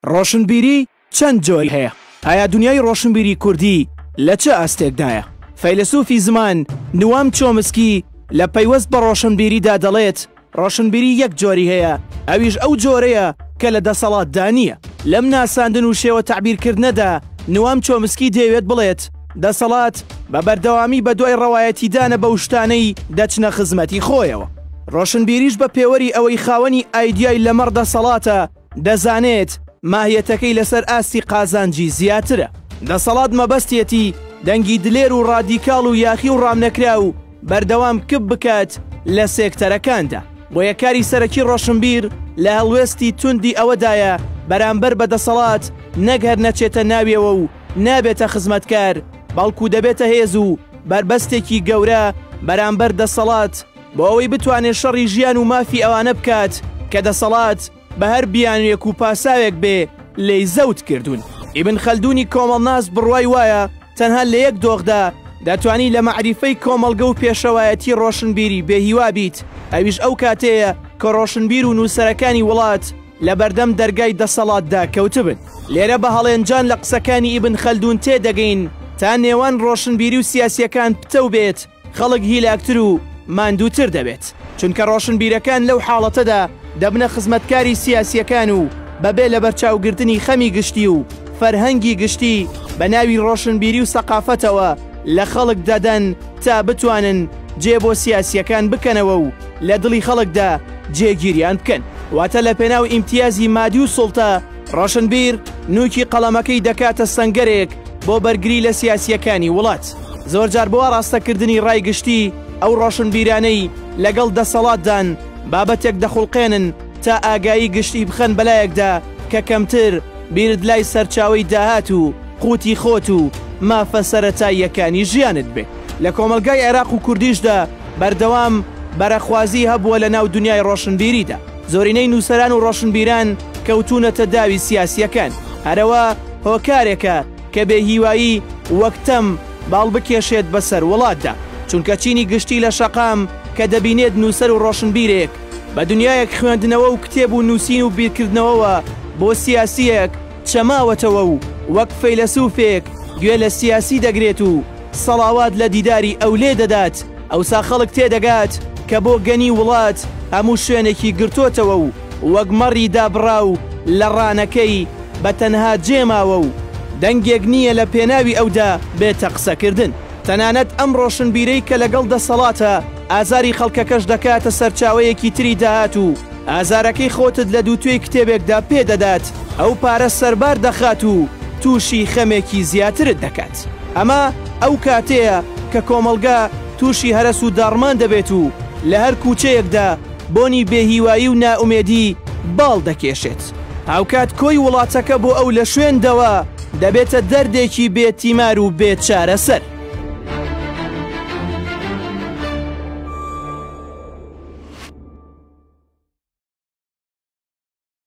ڕۆشنبیری چەند جۆری هەیە؟ ئایا دنیای ڕۆشنبیری کوردی لە چه ئاستێکدایە؟ فەیلسوفی زمان نوام چۆمسکی لە پەیوەست بە ڕۆشنبیریدا دەڵێت ڕۆشنبیری یەک جۆری هەیە، ئەویش ئەو جۆرەیە کە لە دەسەڵاتدا نییە. لەم ناساندن و شێوە تعبیرکردنەدا نوام چۆمسکی دەیەوێت بڵێت دەسەڵات بە بەردەوامی بە دوای ڕەوایەتیدانە بە شتانەی دەچنە خزمەتی خۆیەوە. ڕۆشنبیریش بە پێوەری ئەوەی خاوەنی ئایدیای لەمەڕ دەسەڵاتە دەزانێت ماهیەتەکەی لەسەر ئاستی قازانجی زیاترە. دەسەڵات مەبەستێتی دەنگی دلێر و ڕادیکاڵ و یاخی و ڕامنەکرا و بەردەوام کب بکات لە سێکتەرەکاندا. بۆ یەکاری سەرەکی ڕۆشنبیر لە هەڵوێستی توندی ئەوەدایە بەرامبەر بە دەسەڵات نەگەر نەچێتە ناویەوە و نابێتە خزمەتکار، بەڵکو دەبێتە هێز و بربەستێکی گەورە بەرامبەر دەسەڵات بۆ ئەوەی بتوانێت شەڕی ژیان و مافی ئەوانە بکات کە دەسەڵات بە هەر بیانوێک و پاساوێک بێ لێی زەوت کردوون. ئیبن خەلدونی کۆمەڵناس بڕوای وایە تەنها لە یەک دۆخدا دەتوانی لە مەعریفەی کۆمەڵگە و پێشەوایەتی ڕۆشنبیری بێهیوا بیت، ئەویش ئەو کاتەیە کە ڕۆشنبیر و نووسەرەکانی وڵات لە بەردەم دەرگای دەسەڵاتدا کەوتبن. لێرە بە هەڵێنجان لە قسەکانی ئیبن خەلدون تێدەگەین تا نێوان ڕۆشنبیری و سیاسیەکان پتە بێت، خەڵک هیلاکتر و ماندووتر دەبێت، چونکە ڕۆشنبیرەکان لەو حاڵەتەدا دەبنە خزمەتکاری سیاسیەکان و بەبێ لە بەرچاوگرتنی خەمی گشتی و فەرهەنگی گشتی بە ناوی ڕۆشنبیری و سەقافەتەوە لە خەڵک دەدەن تا بتوانن جێ بۆ سیاسیەکان بکەنەوە و لە دڵی خەڵکدا جێگیریان بکەن. واتە لە پێناو ئیمتیازی مادی و سوڵتە ڕۆشنبیر نوکی قەڵەمەکەی دەکاتە سەنگەرێک بۆ بەرگری لە سیاسیەکانی وڵات. زۆرجار بۆ ڕاستەکردنی ڕایگشتی ئەو ڕۆشنبیرانەی لەگەڵ دەسەڵاتدان بابەتێک دەخوڵقێنن تا ئاگایی گشتی بخەن بەلایەکدا کە کەمتر بیرت لای سەرچاوی داهات و قوتی خۆت و مافە سەرەتاییەکانی ژیانت بێ. لە کۆمەلگای عێراق و کوردیشدا بەردەوام بەرەخوازی هەبووە لە ناو دنیای ڕۆشنبیریدا. زۆرینەی نووسەران و ڕۆشنبیران کەوتونەتە داوی سیاسیەکان، هەرەوە هۆکارێکە کە بێهیوایی وەکتەم باڵ بکێشێت بەسەر وڵاتدا، چونکە چینی گشتی لە شەقام کە دەبینێت نووسەر و ڕۆشنبیرێک بە دنیایەک خوێندنەوە و کتێب و نووسین و بیرکردنەوەوە بۆ سیاسیەک چەماوەتەوە و وەک فەیلسوفێک گوێ لە سیاسی دەگرێت و سەڵاوات لە دیداری ئەو لێ دەدات، ئەوسا خەڵک تێدەگات کە بۆ گەنی وڵات هەموو شوێنێکی گرتوۆتەوە و وەک مەڕی دابڕا و لە ڕانەکەی بە تەنها جێماوە و دەنگێک نییە لە پێناوی ئەودا بێتە قسەکردن. تەنانەت ئەم ڕۆشنبیرەی کە لەگەڵ دەسەڵاتە ئازاری خەڵکەکەش دەکاتە سەرچاوەیەکی تری داهات و ئازارەکەی خۆتت لە دووتوێی کتێبێکدا پێدەدات، ئەو پارە سەربار دەخات و تووشی خەمێکی زیاترت دەکات. ئەمە ئەو کاتەیە کە کۆمەڵگا تووشی هەرس و داڕمان دەبێت و لە هەر کوچەیەکدا بۆنی بێهیوایی و نائومێدی باڵ دەکێشێت. هاوکات کۆی وڵاتەکە بۆ ئەو لە شوێندەوە دەبێتە دەردێکی بێتیمار و بێت چارەسەر.